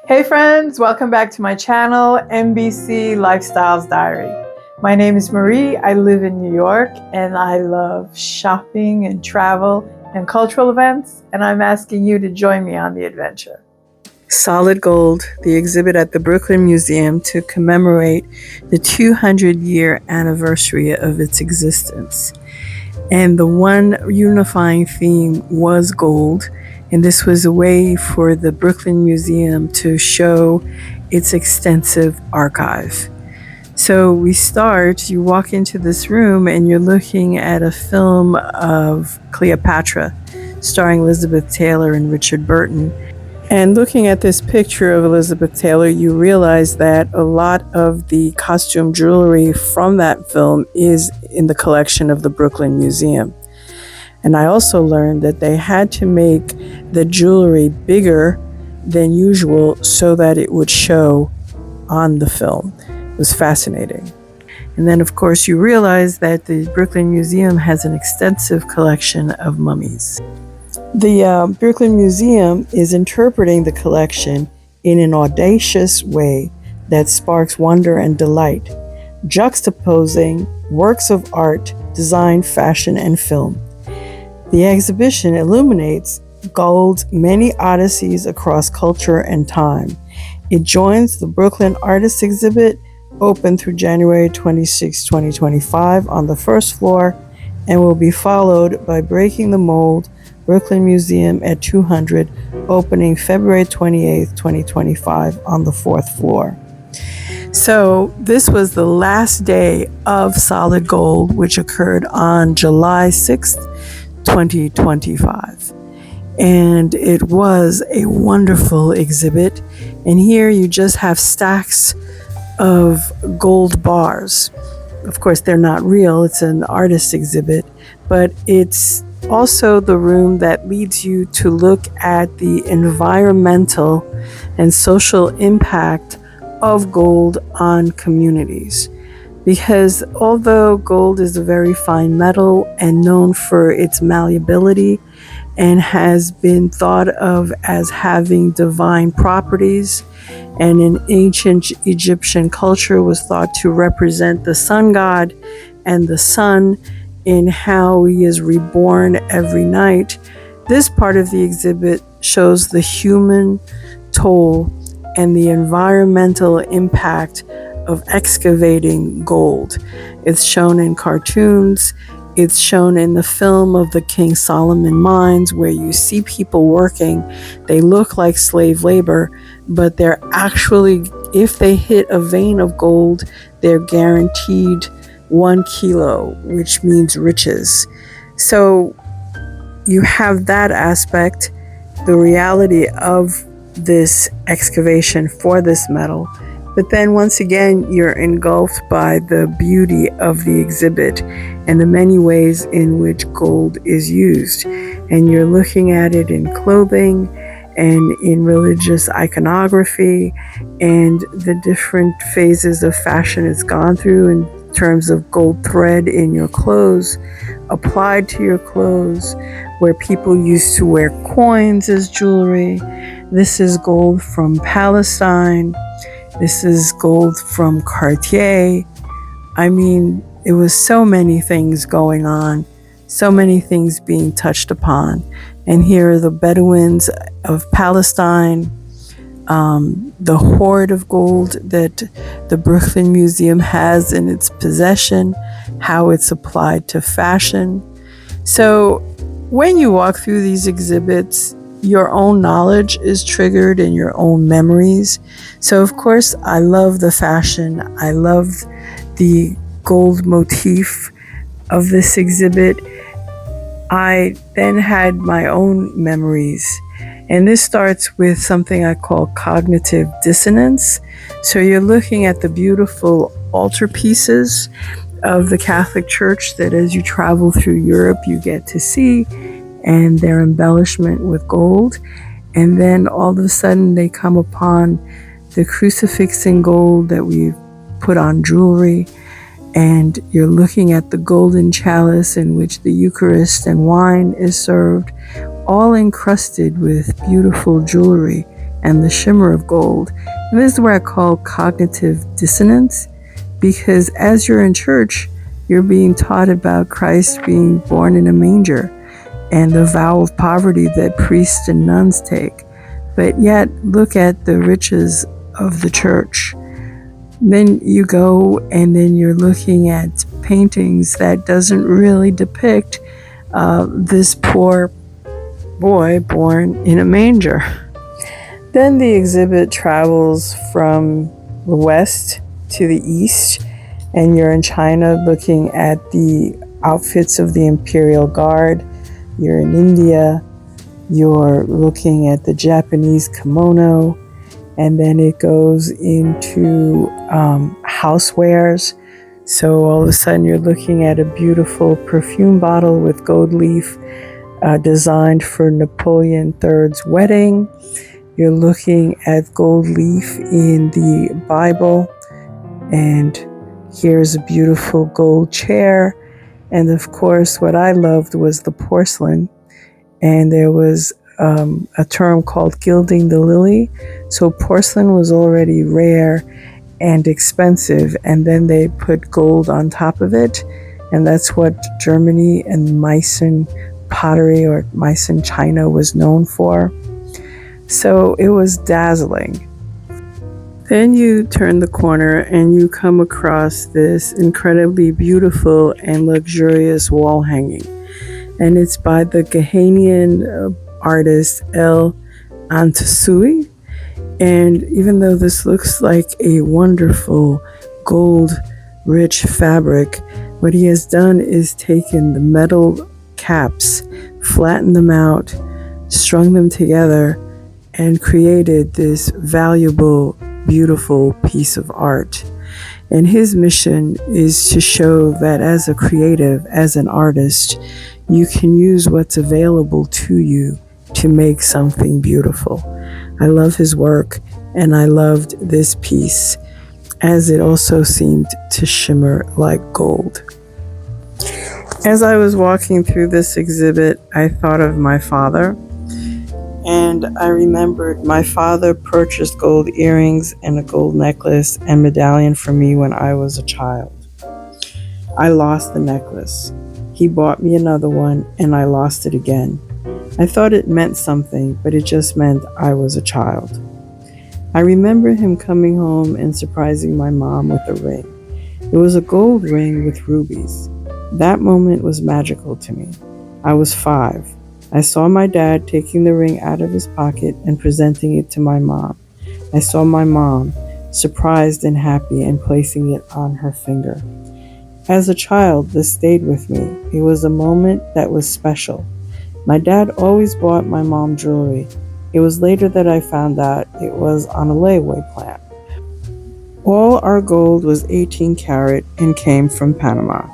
Hey friends, welcome back to my channel, MBC Lifestyles Diary. My name is Marie, I live in New York, and I love shopping and travel and cultural events, and I'm asking you to join me on the adventure. Solid Gold, the exhibit at the Brooklyn Museum to commemorate the 200-year anniversary of its existence. And the one unifying theme was gold. And this was a way for the Brooklyn Museum to show its extensive archive. So you walk into this room and you're looking at a film of Cleopatra, starring Elizabeth Taylor and Richard Burton. And looking at this picture of Elizabeth Taylor, you realize that a lot of the costume jewelry from that film is in the collection of the Brooklyn Museum. And I also learned that they had to make the jewelry bigger than usual so that it would show on the film. It was fascinating. And then, of course, you realize that the Brooklyn Museum has an extensive collection of mummies. The Brooklyn Museum is interpreting the collection in an audacious way that sparks wonder and delight, juxtaposing works of art, design, fashion, and film. The exhibition illuminates gold's many odysseys across culture and time. It joins the Brooklyn Artists exhibit, open through January 26, 2025 on the first floor, and will be followed by Breaking the Mold, Brooklyn Museum at 200, opening February 28, 2025 on the fourth floor. So this was the last day of Solid Gold, which occurred on July 6th, 2025. And it was a wonderful exhibit. And here you just have stacks of gold bars. Of course, they're not real. It's an artist exhibit, but it's also the room that leads you to look at the environmental and social impact of gold on communities. Because although gold is a very fine metal and known for its malleability and has been thought of as having divine properties, and in ancient Egyptian culture was thought to represent the sun god and the sun in how he is reborn every night, this part of the exhibit shows the human toll and the environmental impact of excavating gold. It's shown in cartoons. It's shown in the film of the King Solomon mines, where you see people working. They look like slave labor, but they're actually, if they hit a vein of gold, they're guaranteed 1 kilo, which means riches. So you have that aspect, the reality of this excavation for this metal. But then once again, you're engulfed by the beauty of the exhibit and the many ways in which gold is used. And you're looking at it in clothing and in religious iconography and the different phases of fashion it's gone through in terms of gold thread in your clothes, applied to your clothes, where people used to wear coins as jewelry. This is gold from Palestine. This is gold from Cartier. I mean, it was so many things going on, so many things being touched upon. And here are the Bedouins of Palestine, the hoard of gold that the Brooklyn Museum has in its possession, how it's applied to fashion. So when you walk through these exhibits, your own knowledge is triggered and your own memories. So of course, I love the fashion. I love the gold motif of this exhibit. I then had my own memories. And this starts with something I call cognitive dissonance. So you're looking at the beautiful altarpieces of the Catholic Church that as you travel through Europe, you get to see, and their embellishment with gold. And then all of a sudden they come upon the crucifix in gold that we've put on jewelry, and you're looking at the golden chalice in which the Eucharist and wine is served, all encrusted with beautiful jewelry and the shimmer of gold. And this is what I call cognitive dissonance, because as you're in church, you're being taught about Christ being born in a manger and the vow of poverty that priests and nuns take. But yet, look at the riches of the church. Then you go and then you're looking at paintings that doesn't really depict this poor boy born in a manger. Then the exhibit travels from the west to the east, and you're in China looking at the outfits of the Imperial Guard. You're in India, you're looking at the Japanese kimono, and then it goes into housewares. So all of a sudden you're looking at a beautiful perfume bottle with gold leaf designed for Napoleon III's wedding. You're looking at gold leaf in the Bible, and here's a beautiful gold chair. And of course, what I loved was the porcelain, and there was a term called gilding the lily. So porcelain was already rare and expensive, and then they put gold on top of it, and that's what Germany and Meissen pottery or Meissen china was known for. So it was dazzling. Then you turn the corner and you come across this incredibly beautiful and luxurious wall hanging. And it's by the Ghanaian artist El Antasui. And even though this looks like a wonderful gold rich fabric, what he has done is taken the metal caps, flattened them out, strung them together, and created this valuable, beautiful piece of art. And his mission is to show that as a creative, as an artist, you can use what's available to you to make something beautiful. I love his work, and I loved this piece, as it also seemed to shimmer like gold. As I was walking through this exhibit, I thought of my father. And I remembered my father purchased gold earrings and a gold necklace and medallion for me when I was a child. I lost the necklace. He bought me another one, and I lost it again. I thought it meant something, but it just meant I was a child. I remember him coming home and surprising my mom with a ring. It was a gold ring with rubies. That moment was magical to me. I was 5. I saw my dad taking the ring out of his pocket and presenting it to my mom. I saw my mom, surprised and happy, and placing it on her finger. As a child, this stayed with me. It was a moment that was special. My dad always bought my mom jewelry. It was later that I found out it was on a layaway plan. All our gold was 18 karat and came from Panama.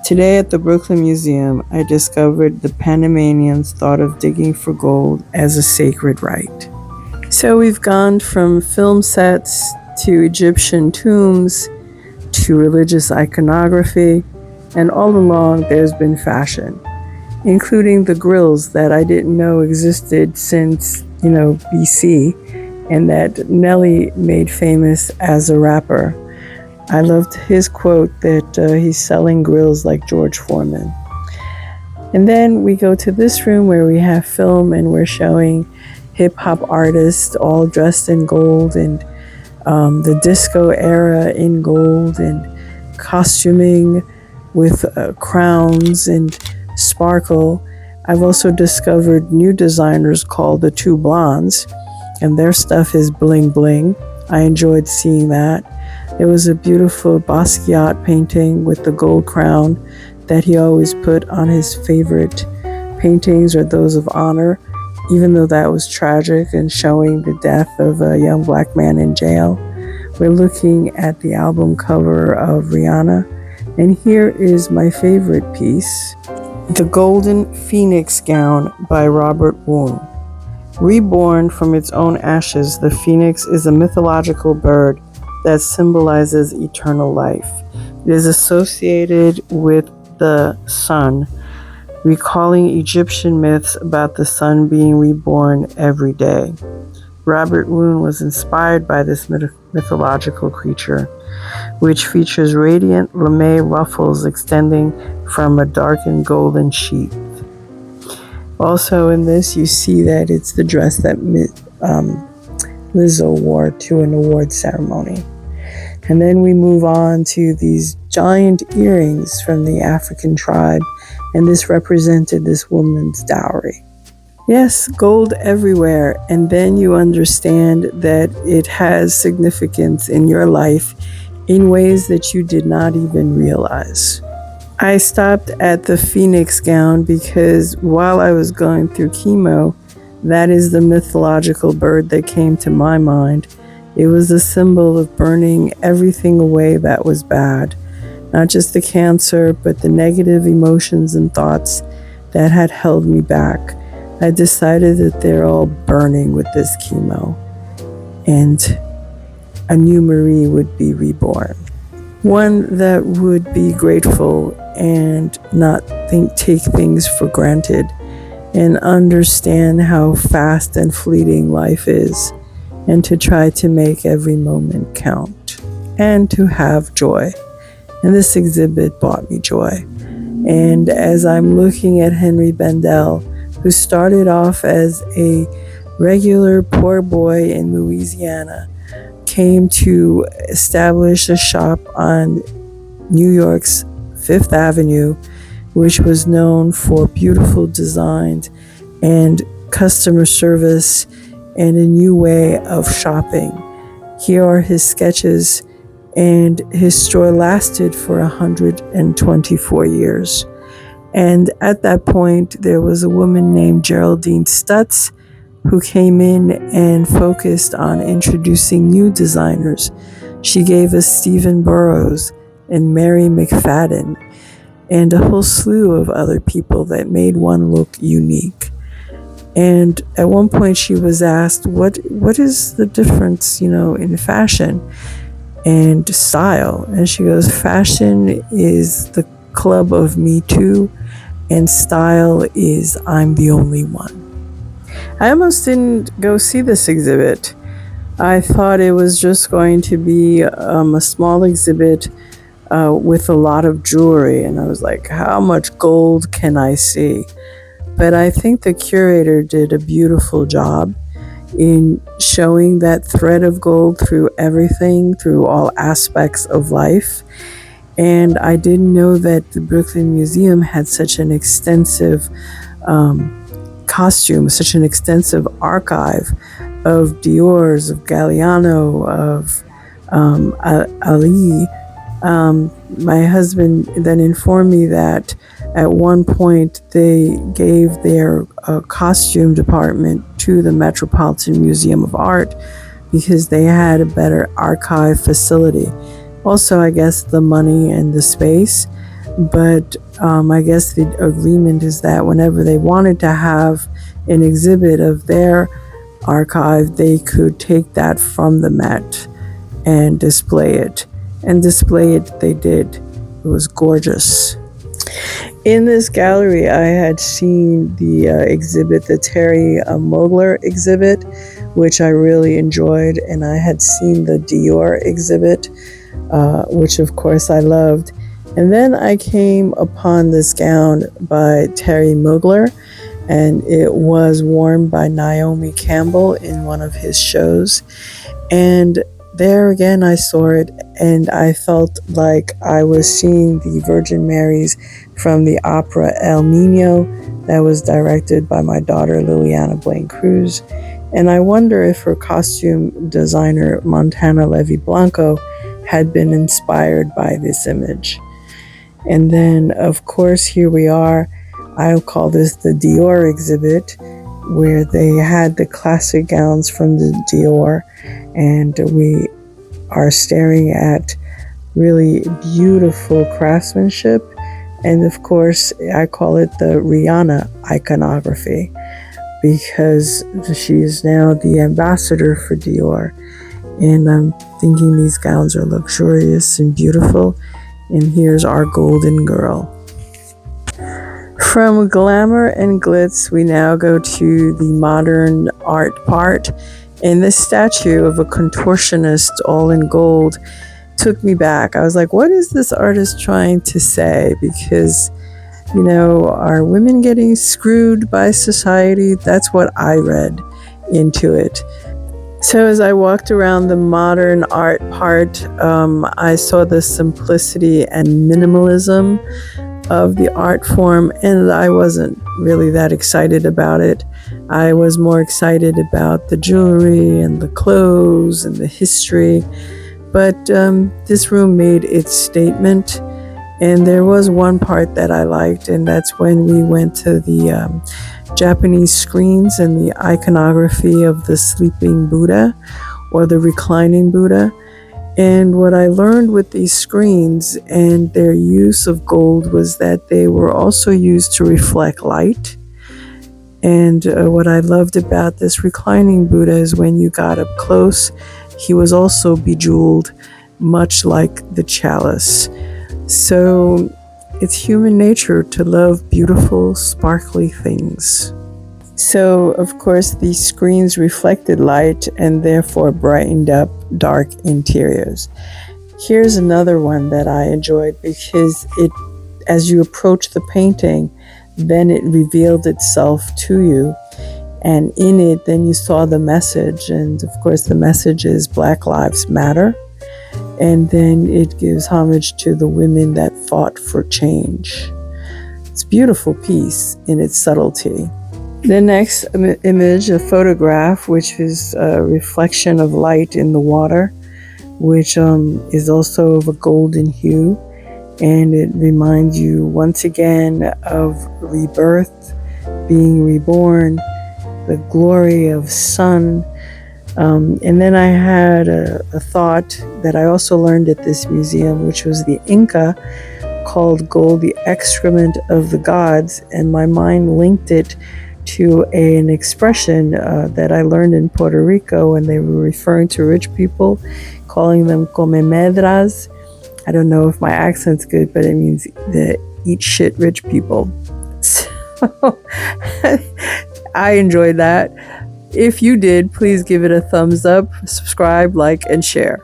Today at the Brooklyn Museum, I discovered the Panamanians thought of digging for gold as a sacred rite. So we've gone from film sets to Egyptian tombs to religious iconography, and all along there's been fashion, including the grills that I didn't know existed since, BC, and that Nelly made famous as a rapper. I loved his quote that he's selling grills like George Foreman. And then we go to this room where we have film, and we're showing hip-hop artists all dressed in gold, and the disco era in gold, and costuming with crowns and sparkle. I've also discovered new designers called the Two Blondes, and their stuff is bling bling. I enjoyed seeing that. There was a beautiful Basquiat painting with the gold crown that he always put on his favorite paintings or those of honor, even though that was tragic and showing the death of a young black man in jail. We're looking at the album cover of Rihanna, and here is my favorite piece, The Golden Phoenix Gown by Robert Woon. Reborn from its own ashes, the phoenix is a mythological bird that symbolizes eternal life. It is associated with the sun, recalling Egyptian myths about the sun being reborn every day. Robert Woon was inspired by this mythological creature, which features radiant lame ruffles extending from a darkened golden sheath. Also in this, you see that it's the dress that Lizzo wore to an award ceremony. And then we move on to these giant earrings from the African tribe, and this represented this woman's dowry. Yes, gold everywhere, and then you understand that it has significance in your life in ways that you did not even realize. I stopped at the phoenix gown because while I was going through chemo, that is the mythological bird that came to my mind. It was a symbol of burning everything away that was bad, not just the cancer, but the negative emotions and thoughts that had held me back. I decided that they're all burning with this chemo, and a new Marie would be reborn. One that would be grateful and not take things for granted and understand how fast and fleeting life is, and to try to make every moment count and to have joy. And this exhibit brought me joy. And as I'm looking at Henry Bendel, who started off as a regular poor boy in Louisiana, came to establish a shop on New York's Fifth Avenue, which was known for beautiful designs and customer service and a new way of shopping. Here are his sketches, and his store lasted for 124 years. And at that point, there was a woman named Geraldine Stutz who came in and focused on introducing new designers. She gave us Stephen Burrows and Mary McFadden and a whole slew of other people that made one look unique. And at one point she was asked, what is the difference, in fashion and style? And she goes, fashion is the club of Me Too, and style is I'm the only one. I almost didn't go see this exhibit. I thought it was just going to be a small exhibit with a lot of jewelry, and I was like, how much gold can I see? But I think the curator did a beautiful job in showing that thread of gold through everything, through all aspects of life. And I didn't know that the Brooklyn Museum had such an extensive costume, such an extensive archive of Dior's, of Galliano, of Ali. My husband then informed me that at one point they gave their costume department to the Metropolitan Museum of Art because they had a better archive facility. Also, I guess the money and the space, but I guess the agreement is that whenever they wanted to have an exhibit of their archive, they could take that from the Met and display it. And display it they did. It was gorgeous. In this gallery, I had seen the exhibit, the Terry Mugler exhibit, which I really enjoyed, and I had seen the Dior exhibit, which of course I loved. And then I came upon this gown by Terry Mugler, and it was worn by Naomi Campbell in one of his shows. And there again, I saw it, and I felt like I was seeing the Virgin Marys from the opera El Nino that was directed by my daughter Liliana Blaine Cruz. And I wonder if her costume designer Montana Levy Blanco had been inspired by this image. And then, of course, here we are. I'll call this the Dior exhibit, where they had the classic gowns from the Dior, and we are staring at really beautiful craftsmanship. And of course, I call it the Rihanna iconography because she is now the ambassador for Dior. And I'm thinking these gowns are luxurious and beautiful. And here's our golden girl. From glamour and glitz, we now go to the modern art part. And this statue of a contortionist all in gold took me back. I was like, what is this artist trying to say? Because, are women getting screwed by society? That's what I read into it. So as I walked around the modern art part, I saw the simplicity and minimalism of the art form, and I wasn't really that excited about it. I was more excited about the jewelry and the clothes and the history. But this room made its statement, and there was one part that I liked, and that's when we went to the Japanese screens and the iconography of the sleeping Buddha or the reclining Buddha. And what I learned with these screens and their use of gold was that they were also used to reflect light. And what I loved about this reclining Buddha is when you got up close, he was also bejeweled, much like the chalice. So it's human nature to love beautiful, sparkly things. So, of course, these screens reflected light and therefore brightened up dark interiors. Here's another one that I enjoyed because as you approach the painting, then it revealed itself to you. And in it, then you saw the message. And of course, the message is Black Lives Matter. And then it gives homage to the women that fought for change. It's a beautiful piece in its subtlety. The next image, a photograph, which is a reflection of light in the water, which is also of a golden hue. And it reminds you once again of rebirth, being reborn, the glory of sun. And then I had a thought that I also learned at this museum, which was the Inca called gold the excrement of the gods. And my mind linked it to an expression that I learned in Puerto Rico when they were referring to rich people, calling them comemedras. I don't know if my accent's good, but it means the eat shit rich people. So I enjoyed that. If you did, please give it a thumbs up, subscribe, like, and share.